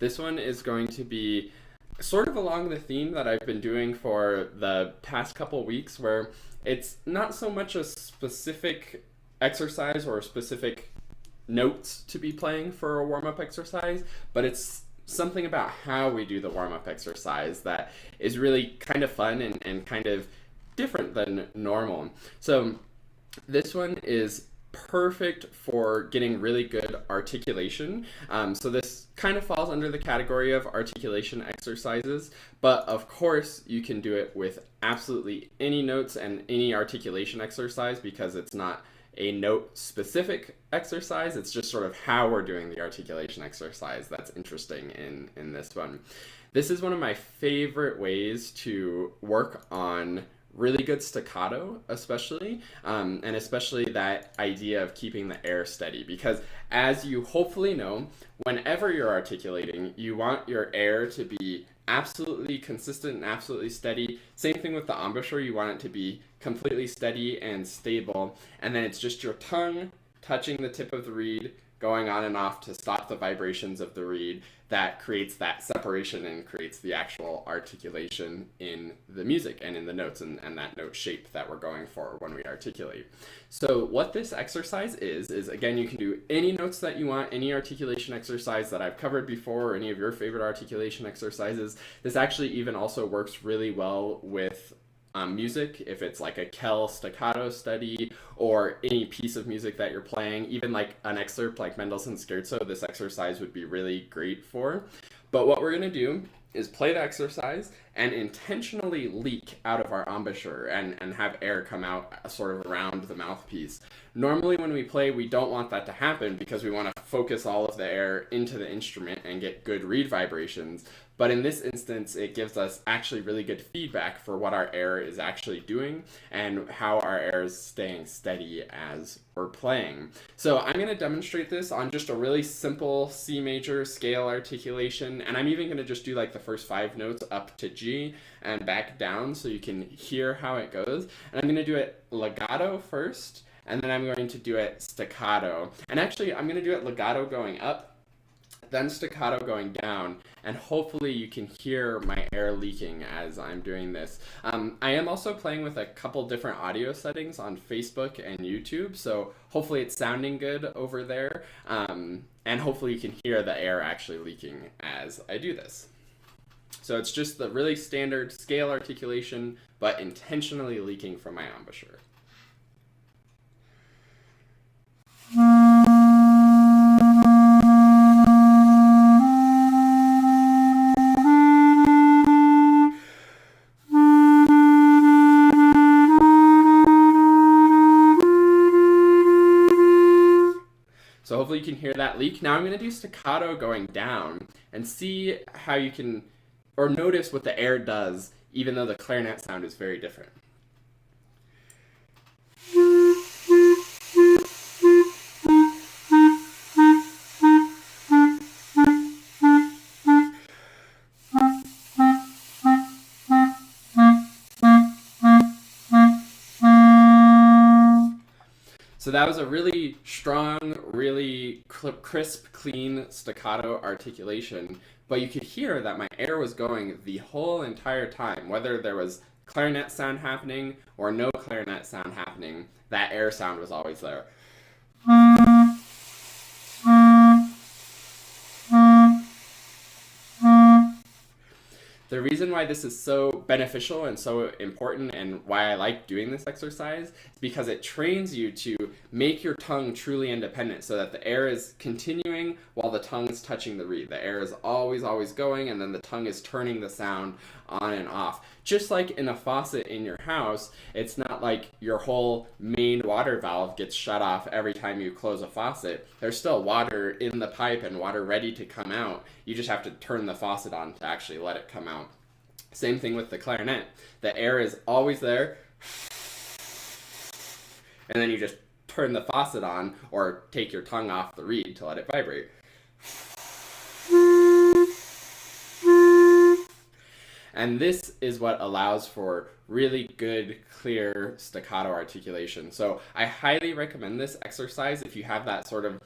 This one is going to be sort of along the theme that I've been doing for the past couple weeks, where it's not so much a specific exercise or specific notes to be playing for a warm-up exercise, but it's something about how we do the warm-up exercise that is really kind of fun and kind of different than normal. So this one is perfect for getting really good articulation. So this kind of falls under the category of articulation exercises, but of course you can do it with absolutely any notes and any articulation exercise because it's not a note specific exercise. It's just sort of how we're doing the articulation exercise that's interesting in this one. This is one of my favorite ways to work on really good staccato, especially, and especially that idea of keeping the air steady, because as you hopefully know, whenever you're articulating, you want your air to be absolutely consistent and absolutely steady. Same thing with the embouchure, you want it to be completely steady and stable, and then it's just your tongue touching the tip of the reed, going on and off to stop the vibrations of the reed that creates that separation and creates the actual articulation in the music and in the notes and that note shape that we're going for when we articulate. So what this exercise is again, you can do any notes that you want, any articulation exercise that I've covered before, or any of your favorite articulation exercises. This actually even also works really well with music, if it's like a Kell staccato study or any piece of music that you're playing, even like an excerpt like Mendelssohn's Scherzo, this exercise would be really great for. But what we're going to do is play the exercise and intentionally leak out of our embouchure and have air come out sort of around the mouthpiece. Normally when we play, we don't want that to happen because we want to focus all of the air into the instrument and get good reed vibrations. But in this instance, it gives us actually really good feedback for what our air is actually doing and how our air is staying steady as we're playing. So I'm going to demonstrate this on just a really simple C major scale articulation, and I'm even going to just do like the first 5 notes up to G and back down so you can hear how it goes. And I'm going to do it legato first, and then I'm going to do it staccato. And actually, I'm going to do it legato going up, then staccato going down, and hopefully you can hear my air leaking as I'm doing this. I am also playing with a couple different audio settings on Facebook and YouTube, so hopefully it's sounding good over there, and hopefully you can hear the air actually leaking as I do this. So it's just the really standard scale articulation, but intentionally leaking from my embouchure. So hopefully you can hear that leak. Now I'm going to do staccato going down and see how you can, or notice what the air does, even though the clarinet sound is very different. So that was a really strong, really crisp, clean staccato articulation, but you could hear that my air was going the whole entire time, whether there was clarinet sound happening or no clarinet sound happening, that air sound was always there. The reason why this is so beneficial and so important and why I like doing this exercise is because it trains you to make your tongue truly independent so that the air is continuing while the tongue is touching the reed. The air is always, always going, and then the tongue is turning the sound on and off. Just like in a faucet in your house, it's not like your whole main water valve gets shut off every time you close a faucet. There's still water in the pipe and water ready to come out. You just have to turn the faucet on to actually let it come out. Same thing with the clarinet. The air is always there, and then you just turn the faucet on or take your tongue off the reed to let it vibrate. And this is what allows for really good, clear staccato articulation. So I highly recommend this exercise if you have that sort of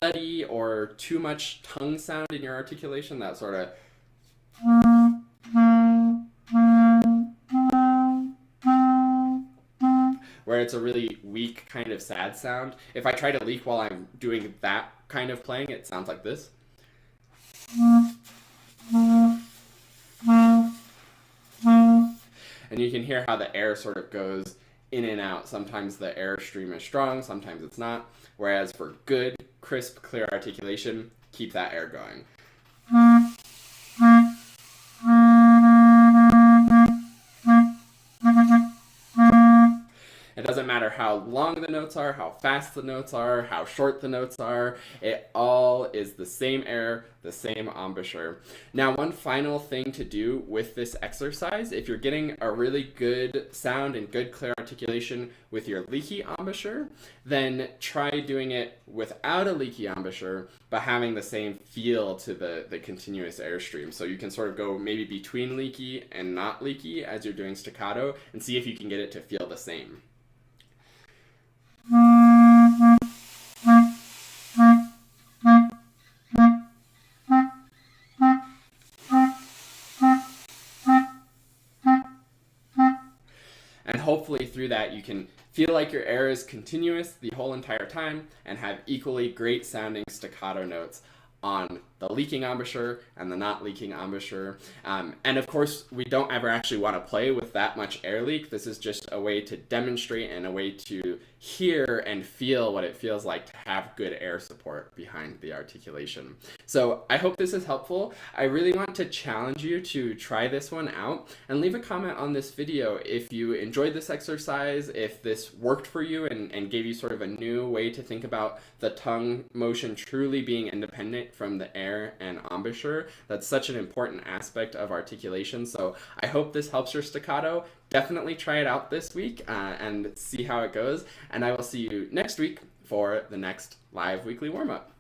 thuddy or too much tongue sound in your articulation, that sort of where it's a really weak kind of sad sound. If I try to leak while I'm doing that kind of playing, it sounds like this. And you can hear how the air sort of goes in and out. Sometimes the air stream is strong, sometimes it's not. Whereas for good, crisp, clear articulation, keep that air going. It doesn't matter how long the notes are, how fast the notes are, how short the notes are. It all is the same air, the same embouchure. Now, one final thing to do with this exercise, if you're getting a really good sound and good clear articulation with your leaky embouchure, then try doing it without a leaky embouchure, but having the same feel to the continuous airstream. So you can sort of go maybe between leaky and not leaky as you're doing staccato and see if you can get it to feel the same. And hopefully through that you can feel like your air is continuous the whole entire time and have equally great sounding staccato notes on the leaking embouchure and the not leaking embouchure. And of course, we don't ever actually want to play with that much air leak. This is just a way to demonstrate and a way to hear and feel what it feels like to have good air support behind the articulation. So I hope this is helpful. I really want to challenge you to try this one out and leave a comment on this video if you enjoyed this exercise, if this worked for you and gave you sort of a new way to think about the tongue motion truly being independent from the air and embouchure. That's such an important aspect of articulation. So I hope this helps your staccato. Definitely try it out this week and see how it goes. And I will see you next week for the next live weekly warm-up.